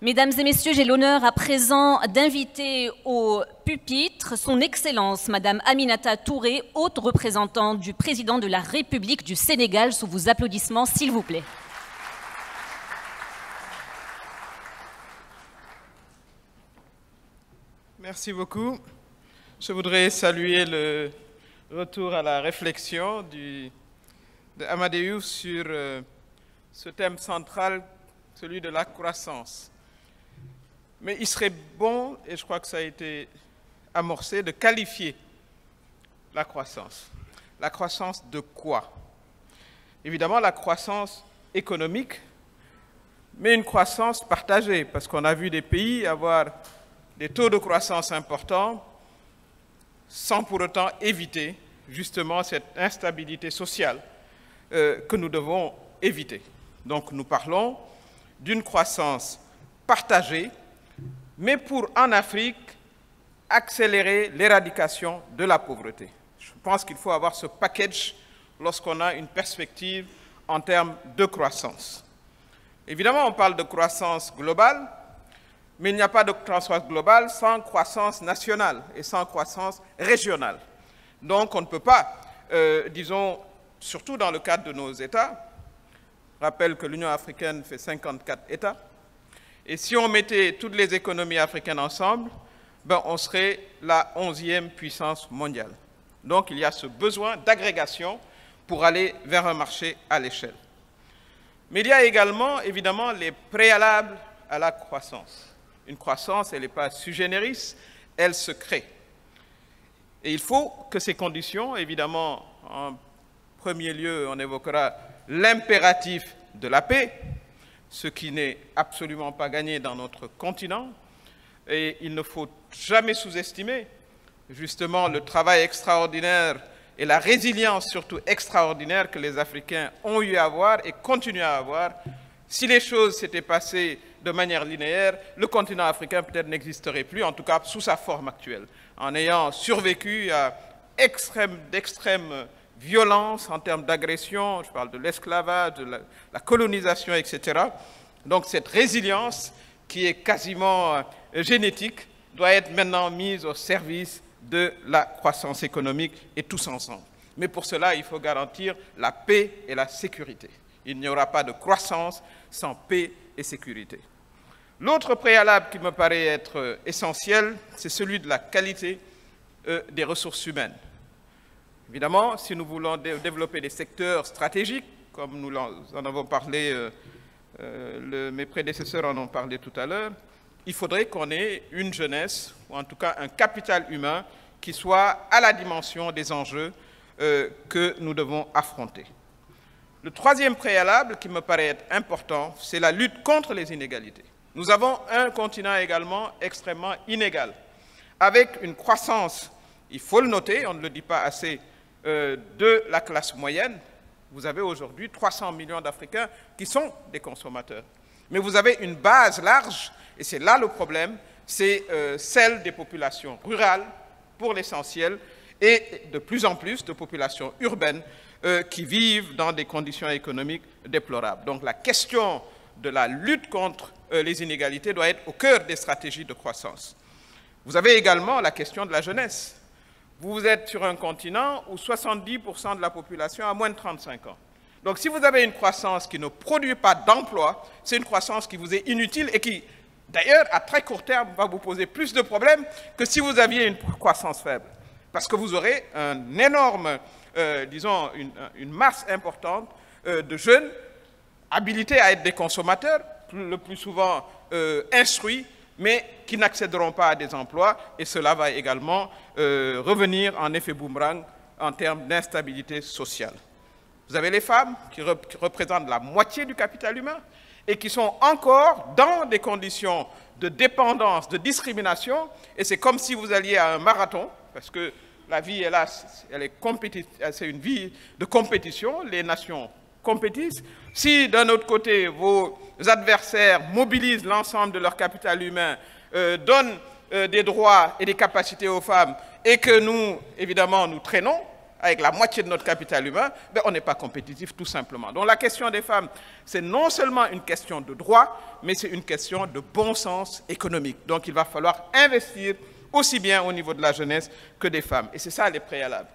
Mesdames et messieurs, j'ai l'honneur à présent d'inviter au pupitre son Excellence, Madame Aminata Touré, haute représentante du Président de la République du Sénégal, sous vos applaudissements, s'il vous plaît. Merci beaucoup. Je voudrais saluer le retour à la réflexion d'Amadeus sur ce thème central, celui de la croissance. Mais il serait bon, et je crois que ça a été amorcé, de qualifier la croissance. La croissance de quoi? Évidemment, la croissance économique, mais une croissance partagée, parce qu'on a vu des pays avoir des taux de croissance importants sans pour autant éviter justement cette instabilité sociale que nous devons éviter. Donc nous parlons d'une croissance partagée, mais pour, en Afrique, accélérer l'éradication de la pauvreté. Je pense qu'il faut avoir ce package lorsqu'on a une perspective en termes de croissance. Évidemment, on parle de croissance globale, mais il n'y a pas de croissance globale sans croissance nationale et sans croissance régionale. Donc on ne peut pas, disons, surtout dans le cadre de nos États, je rappelle que l'Union africaine fait 54 États, et si on mettait toutes les économies africaines ensemble, ben on serait la 11e puissance mondiale. Donc il y a ce besoin d'agrégation pour aller vers un marché à l'échelle. Mais il y a également, évidemment, les préalables à la croissance. Une croissance, elle n'est pas sui generis, elle se crée. Et il faut que ces conditions, évidemment, en premier lieu, on évoquera l'impératif de la paix, ce qui n'est absolument pas gagné dans notre continent. Et il ne faut jamais sous-estimer, justement, le travail extraordinaire et la résilience surtout extraordinaire que les Africains ont eu à avoir et continuent à avoir. Si les choses s'étaient passées de manière linéaire, le continent africain peut-être n'existerait plus, en tout cas sous sa forme actuelle, en ayant survécu à d'extrême violence en termes d'agression, je parle de l'esclavage, de la colonisation, etc. Donc cette résilience qui est quasiment génétique doit être maintenant mise au service de la croissance économique et tous ensemble. Mais pour cela, il faut garantir la paix et la sécurité. Il n'y aura pas de croissance sans paix et sécurité. L'autre préalable qui me paraît être essentiel, c'est celui de la qualité des ressources humaines. Évidemment, si nous voulons développer des secteurs stratégiques, comme nous en avons parlé, mes prédécesseurs en ont parlé tout à l'heure, il faudrait qu'on ait une jeunesse, ou en tout cas un capital humain, qui soit à la dimension des enjeux que nous devons affronter. Le troisième préalable qui me paraît être important, c'est la lutte contre les inégalités. Nous avons un continent également extrêmement inégal, avec une croissance, il faut le noter, on ne le dit pas assez, de la classe moyenne. Vous avez aujourd'hui 300 millions d'Africains qui sont des consommateurs. Mais vous avez une base large, et c'est là le problème, c'est celle des populations rurales, pour l'essentiel, et de plus en plus de populations urbaines qui vivent dans des conditions économiques déplorables. Donc la question de la lutte contre les inégalités doit être au cœur des stratégies de croissance. Vous avez également la question de la jeunesse. Vous êtes sur un continent où 70% de la population a moins de 35 ans. Donc si vous avez une croissance qui ne produit pas d'emploi, c'est une croissance qui vous est inutile et qui, d'ailleurs, à très court terme, va vous poser plus de problèmes que si vous aviez une croissance faible. Parce que vous aurez un énorme, disons, une masse importante de jeunes habilités à être des consommateurs, le plus souvent instruits, mais qui n'accéderont pas à des emplois, et cela va également revenir en effet boomerang en termes d'instabilité sociale. Vous avez les femmes qui représentent la moitié du capital humain et qui sont encore dans des conditions de dépendance, de discrimination, et c'est comme si vous alliez à un marathon, parce que la vie est là, c'est une vie de compétition, les nations compétissent. Si d'un autre côté, vos adversaires mobilisent l'ensemble de leur capital humain, donnent des droits et des capacités aux femmes, et que nous, évidemment, nous traînons, avec la moitié de notre capital humain, ben on n'est pas compétitif tout simplement. Donc la question des femmes, c'est non seulement une question de droit, mais c'est une question de bon sens économique. Donc il va falloir investir aussi bien au niveau de la jeunesse que des femmes. Et c'est ça les préalables.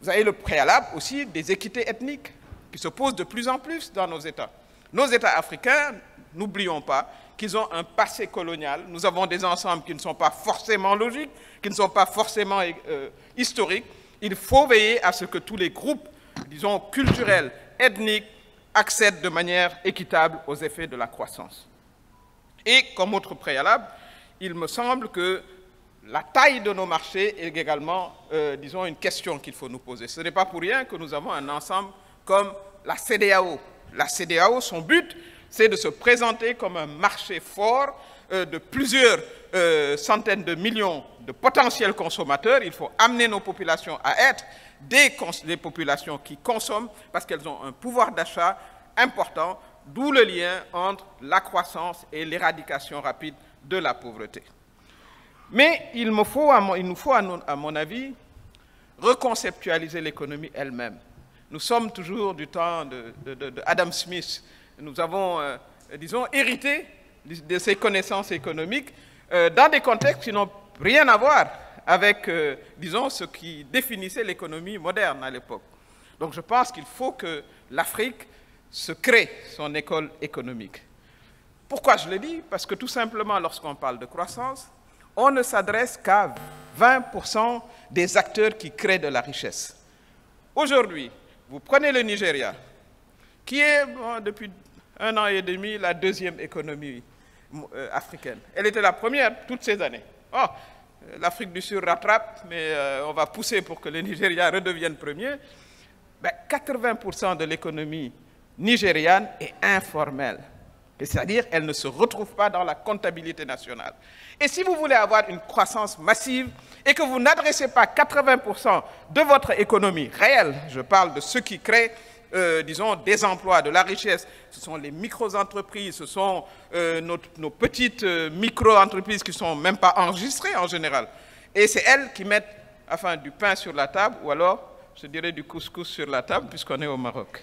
Vous avez le préalable aussi des équités ethniques qui se posent de plus en plus dans nos États. Nos États africains, n'oublions pas qu'ils ont un passé colonial. Nous avons des ensembles qui ne sont pas forcément logiques, qui ne sont pas forcément historiques. Il faut veiller à ce que tous les groupes, disons, culturels, ethniques, accèdent de manière équitable aux effets de la croissance. Et comme autre préalable, il me semble que la taille de nos marchés est également, disons, une question qu'il faut nous poser. Ce n'est pas pour rien que nous avons un ensemble comme la CEDEAO. La CEDEAO, son but, c'est de se présenter comme un marché fort de plusieurs centaines de millions de potentiels consommateurs. Il faut amener nos populations à être des populations qui consomment parce qu'elles ont un pouvoir d'achat important, d'où le lien entre la croissance et l'éradication rapide de la pauvreté. Mais il nous faut, à mon avis, reconceptualiser l'économie elle-même. Nous sommes toujours du temps d'Adam Smith. Nous avons, disons, hérité de ces connaissances économiques dans des contextes qui n'ont rien à voir avec, disons, ce qui définissait l'économie moderne à l'époque. Donc je pense qu'il faut que l'Afrique se crée son école économique. Pourquoi je le dis? Parce que tout simplement, lorsqu'on parle de croissance, on ne s'adresse qu'à 20% des acteurs qui créent de la richesse. Aujourd'hui, vous prenez le Nigeria, qui est, depuis 1 an et demi, la deuxième économie africaine. Elle était la première toutes ces années. Oh, l'Afrique du Sud rattrape, mais on va pousser pour que le Nigeria redevienne premier. Ben, 80% de l'économie nigériane est informelle. C'est-à-dire, elle ne se retrouve pas dans la comptabilité nationale. Et si vous voulez avoir une croissance massive et que vous n'adressez pas 80% de votre économie réelle, je parle de ceux qui créent, disons, des emplois, de la richesse, ce sont les micro-entreprises, ce sont nos petites micro-entreprises qui ne sont même pas enregistrées en général. Et c'est elles qui mettent, enfin, du pain sur la table, ou alors, je dirais, du couscous sur la table, puisqu'on est au Maroc.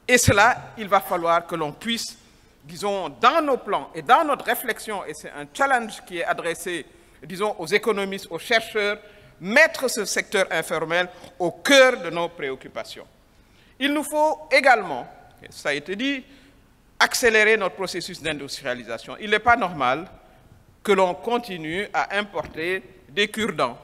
Et cela, il va falloir que l'on puisse, disons, dans nos plans et dans notre réflexion, et c'est un challenge qui est adressé, disons, aux économistes, aux chercheurs, mettre ce secteur informel au cœur de nos préoccupations. Il nous faut également, ça a été dit, accélérer notre processus d'industrialisation. Il n'est pas normal que l'on continue à importer des cure-dents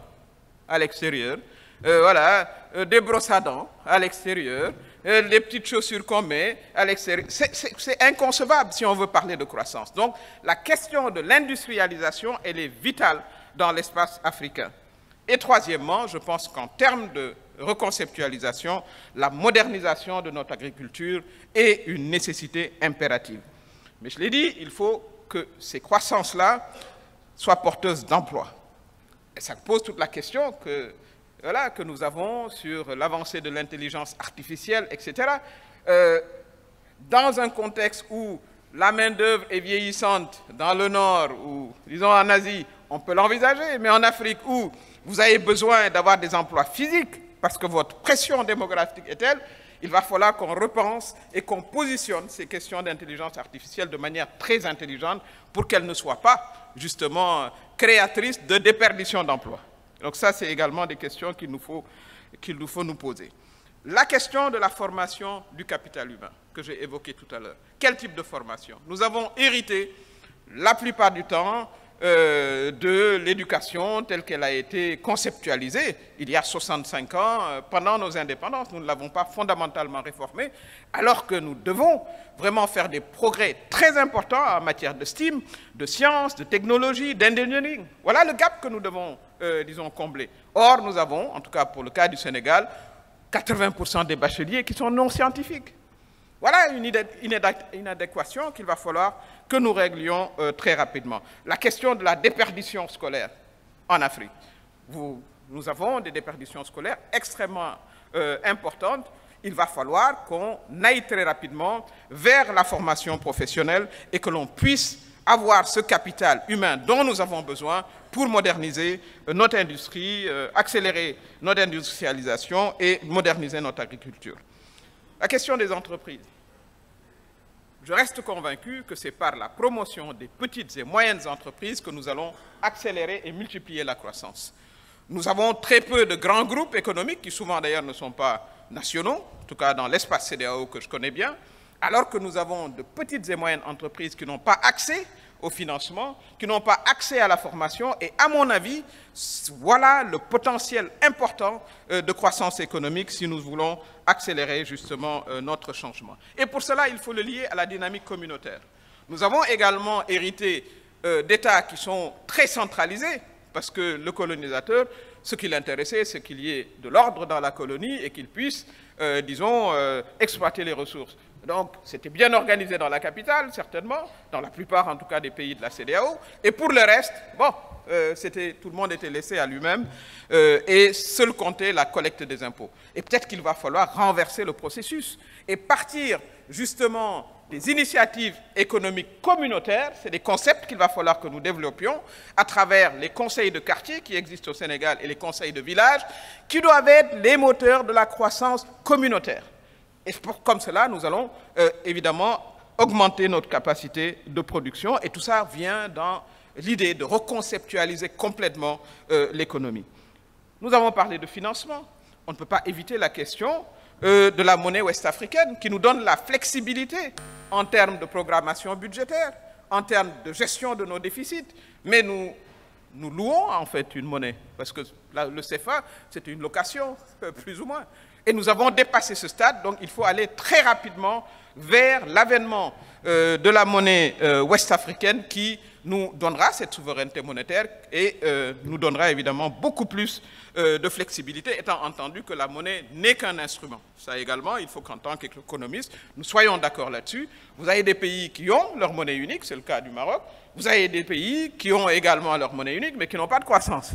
à l'extérieur, des brosses à dents à l'extérieur, les petites chaussures qu'on met à l'extérieur. C'est inconcevable si on veut parler de croissance. Donc, la question de l'industrialisation, elle est vitale dans l'espace africain. Et troisièmement, je pense qu'en termes de reconceptualisation, la modernisation de notre agriculture est une nécessité impérative. Mais je l'ai dit, il faut que ces croissances-là soient porteuses d'emplois. Et ça pose toute la question que nous avons sur l'avancée de l'intelligence artificielle, etc. Dans un contexte où la main-d'œuvre est vieillissante dans le Nord ou, disons, en Asie, on peut l'envisager, mais en Afrique où vous avez besoin d'avoir des emplois physiques parce que votre pression démographique est telle, il va falloir qu'on repense et qu'on positionne ces questions d'intelligence artificielle de manière très intelligente pour qu'elles ne soient pas, justement, créatrices de déperdition d'emplois. Donc ça, c'est également des questions qu'il nous faut nous poser. La question de la formation du capital humain, que j'ai évoquée tout à l'heure. Quel type de formation? Nous avons hérité, la plupart du temps, de l'éducation telle qu'elle a été conceptualisée il y a 65 ans, pendant nos indépendances. Nous ne l'avons pas fondamentalement réformée, alors que nous devons vraiment faire des progrès très importants en matière de STEAM, de sciences, de technologie, d'engineering. Voilà le gap que nous devons, disons, combler. Or, nous avons, en tout cas pour le cas du Sénégal, 80% des bacheliers qui sont non scientifiques. Voilà une inadéquation qu'il va falloir que nous réglions très rapidement. La question de la déperdition scolaire en Afrique. Nous avons des déperditions scolaires extrêmement importantes. Il va falloir qu'on aille très rapidement vers la formation professionnelle et que l'on puisse avoir ce capital humain dont nous avons besoin pour moderniser notre industrie, accélérer notre industrialisation et moderniser notre agriculture. La question des entreprises. Je reste convaincu que c'est par la promotion des petites et moyennes entreprises que nous allons accélérer et multiplier la croissance. Nous avons très peu de grands groupes économiques qui souvent d'ailleurs ne sont pas nationaux, en tout cas dans l'espace CEDEAO que je connais bien, alors que nous avons de petites et moyennes entreprises qui n'ont pas accès au financement, qui n'ont pas accès à la formation. Et à mon avis, voilà le potentiel important de croissance économique si nous voulons accélérer justement notre changement. Et pour cela, il faut le lier à la dynamique communautaire. Nous avons également hérité d'États qui sont très centralisés, parce que le colonisateur, ce qui l'intéressait, c'est qu'il y ait de l'ordre dans la colonie et qu'il puisse, disons, exploiter les ressources. Donc, c'était bien organisé dans la capitale, certainement, dans la plupart, en tout cas, des pays de la CEDEAO. Et pour le reste, bon, tout le monde était laissé à lui-même et seul comptait la collecte des impôts. Et peut-être qu'il va falloir renverser le processus et partir, justement, des initiatives économiques communautaires. C'est des concepts qu'il va falloir que nous développions à travers les conseils de quartier qui existent au Sénégal et les conseils de village, qui doivent être les moteurs de la croissance communautaire. Et comme cela, nous allons évidemment augmenter notre capacité de production. Et tout ça vient dans l'idée de reconceptualiser complètement l'économie. Nous avons parlé de financement. On ne peut pas éviter la question de la monnaie ouest-africaine qui nous donne la flexibilité en termes de programmation budgétaire, en termes de gestion de nos déficits. Mais nous louons en fait une monnaie, parce que le CFA, c'est une location, plus ou moins. Et nous avons dépassé ce stade, donc il faut aller très rapidement vers l'avènement de la monnaie ouest-africaine qui nous donnera cette souveraineté monétaire et nous donnera évidemment beaucoup plus de flexibilité, étant entendu que la monnaie n'est qu'un instrument. Ça également, il faut qu'en tant qu'économistes, nous soyons d'accord là-dessus. Vous avez des pays qui ont leur monnaie unique, c'est le cas du Maroc. Vous avez des pays qui ont également leur monnaie unique, mais qui n'ont pas de croissance.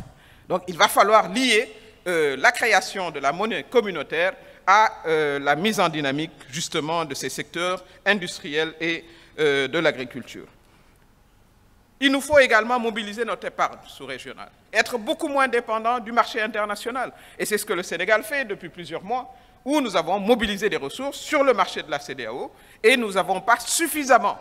Donc il va falloir lier la création de la monnaie communautaire à la mise en dynamique justement de ces secteurs industriels et de l'agriculture. Il nous faut également mobiliser notre épargne sous-régionale, être beaucoup moins dépendant du marché international. Et c'est ce que le Sénégal fait depuis plusieurs mois, où nous avons mobilisé des ressources sur le marché de la CEDEAO et nous n'avons pas suffisamment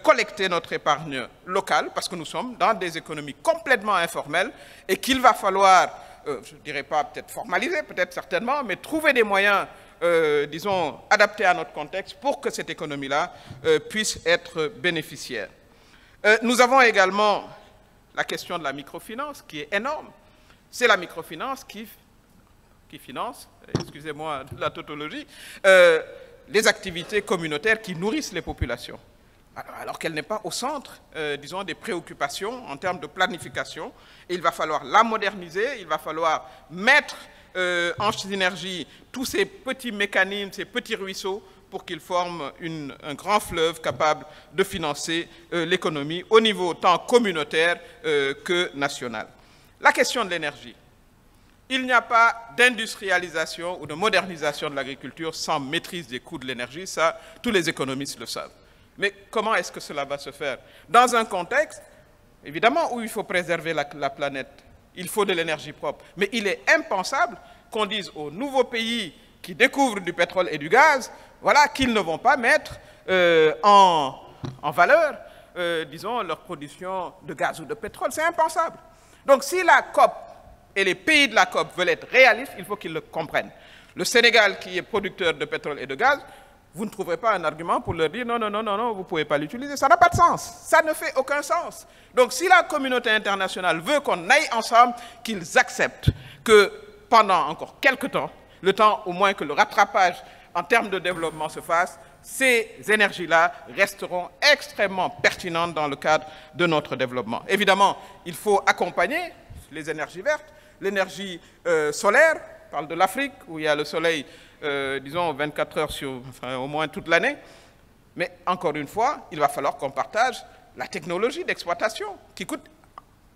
collecté notre épargne locale, parce que nous sommes dans des économies complètement informelles et qu'il va falloir, je ne dirais pas peut-être formaliser, peut-être certainement, mais trouver des moyens disons, adaptés à notre contexte pour que cette économie-là puisse être bénéficiaire. Nous avons également la question de la microfinance, qui est énorme. C'est la microfinance qui finance, excusez-moi de la tautologie, les activités communautaires qui nourrissent les populations. Alors qu'elle n'est pas au centre, disons, des préoccupations en termes de planification. Et il va falloir la moderniser, il va falloir mettre en synergie tous ces petits mécanismes, ces petits ruisseaux, pour qu'ils forment un grand fleuve capable de financer l'économie au niveau tant communautaire que national. La question de l'énergie. Il n'y a pas d'industrialisation ou de modernisation de l'agriculture sans maîtrise des coûts de l'énergie, ça, tous les économistes le savent. Mais comment est-ce que cela va se faire? Dans un contexte, évidemment, où il faut préserver la planète, il faut de l'énergie propre. Mais il est impensable qu'on dise aux nouveaux pays qui découvrent du pétrole et du gaz, voilà, qu'ils ne vont pas mettre en valeur, disons, leur production de gaz ou de pétrole. C'est impensable. Donc, si la COP et les pays de la COP veulent être réalistes, il faut qu'ils le comprennent. Le Sénégal, qui est producteur de pétrole et de gaz, vous ne trouverez pas un argument pour leur dire non, non, non, non, non, vous ne pouvez pas l'utiliser. Ça n'a pas de sens. Ça ne fait aucun sens. Donc, si la communauté internationale veut qu'on aille ensemble, qu'ils acceptent que pendant encore quelques temps, le temps au moins que le rattrapage en termes de développement se fasse, ces énergies-là resteront extrêmement pertinentes dans le cadre de notre développement. Évidemment, il faut accompagner les énergies vertes, l'énergie solaire, on parle de l'Afrique, où il y a le soleil, disons, 24 heures sur, enfin, au moins toute l'année. Mais encore une fois, il va falloir qu'on partage la technologie d'exploitation, qui coûte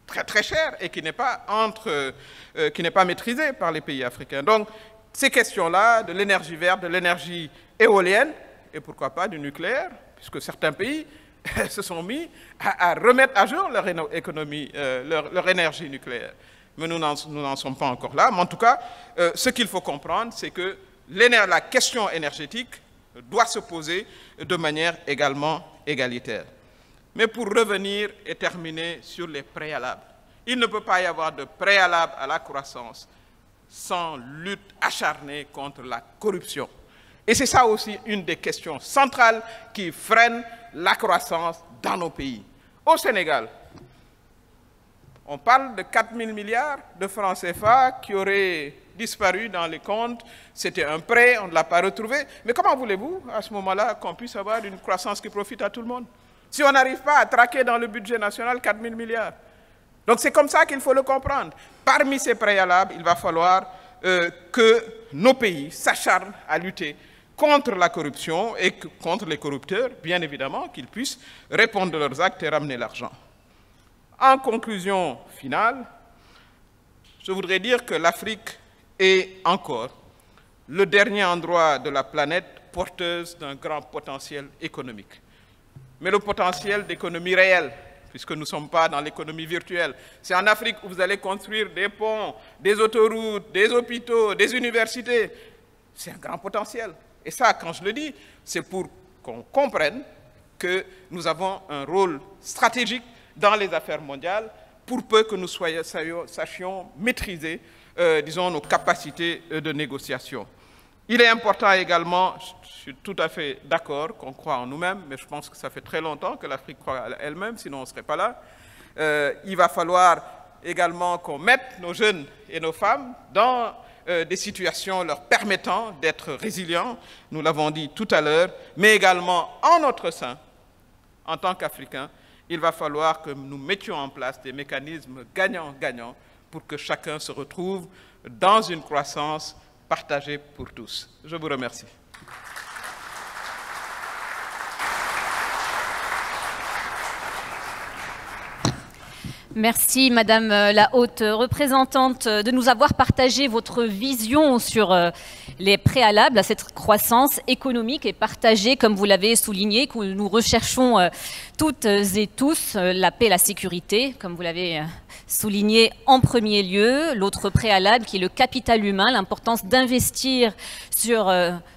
très très cher et qui n'est pas maîtrisée par les pays africains. Donc, ces questions-là, de l'énergie verte, de l'énergie éolienne, et pourquoi pas du nucléaire, puisque certains pays se sont mis à remettre à jour leur économie, leur énergie nucléaire. Mais nous n'en sommes pas encore là. Mais en tout cas, ce qu'il faut comprendre, c'est que la question énergétique doit se poser de manière également égalitaire. Mais pour revenir et terminer sur les préalables, il ne peut pas y avoir de préalable à la croissance sans lutte acharnée contre la corruption. Et c'est ça aussi une des questions centrales qui freine la croissance dans nos pays. Au Sénégal, on parle de 4 000 milliards de francs CFA qui auraient disparu dans les comptes. C'était un prêt, on ne l'a pas retrouvé. Mais comment voulez-vous, à ce moment-là, qu'on puisse avoir une croissance qui profite à tout le monde? Si on n'arrive pas à traquer dans le budget national 4 000 milliards. Donc c'est comme ça qu'il faut le comprendre. Parmi ces préalables, il va falloir que nos pays s'acharnent à lutter contre la corruption et contre les corrupteurs, bien évidemment, qu'ils puissent répondre de leurs actes et ramener l'argent. En conclusion finale, je voudrais dire que l'Afrique est encore le dernier endroit de la planète porteuse d'un grand potentiel économique. Mais le potentiel d'économie réelle, puisque nous ne sommes pas dans l'économie virtuelle. C'est en Afrique où vous allez construire des ponts, des autoroutes, des hôpitaux, des universités. C'est un grand potentiel. Et ça, quand je le dis, c'est pour qu'on comprenne que nous avons un rôle stratégique dans les affaires mondiales, pour peu que nous sachions maîtriser, disons, nos capacités de négociation. Il est important également, je suis tout à fait d'accord qu'on croit en nous-mêmes, mais je pense que ça fait très longtemps que l'Afrique croit à elle-même, sinon on ne serait pas là. Il va falloir également qu'on mette nos jeunes et nos femmes dans des situations leur permettant d'être résilients, nous l'avons dit tout à l'heure, mais également en notre sein, en tant qu'Africains, il va falloir que nous mettions en place des mécanismes gagnant-gagnant pour que chacun se retrouve dans une croissance partagée pour tous. Je vous remercie. Merci, Madame la haute représentante, de nous avoir partagé votre vision sur les préalables à cette croissance économique et partagée, comme vous l'avez souligné, que nous recherchons toutes et tous la paix et la sécurité, comme vous l'avez souligné en premier lieu. L'autre préalable qui est le capital humain, l'importance d'investir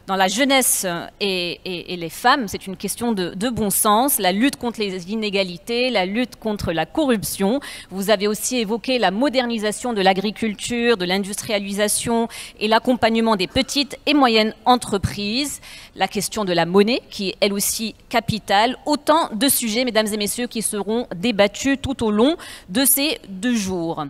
dans la jeunesse et les femmes. C'est une question de bon sens. La lutte contre les inégalités, la lutte contre la corruption. Vous avez aussi évoqué la modernisation de l'agriculture, de l'industrialisation et l'accompagnement des petites et moyennes entreprises. La question de la monnaie, qui est elle aussi capitale. Autant de sujets, mesdames et messieurs, qui seront débattus tout au long de ces 2 jours.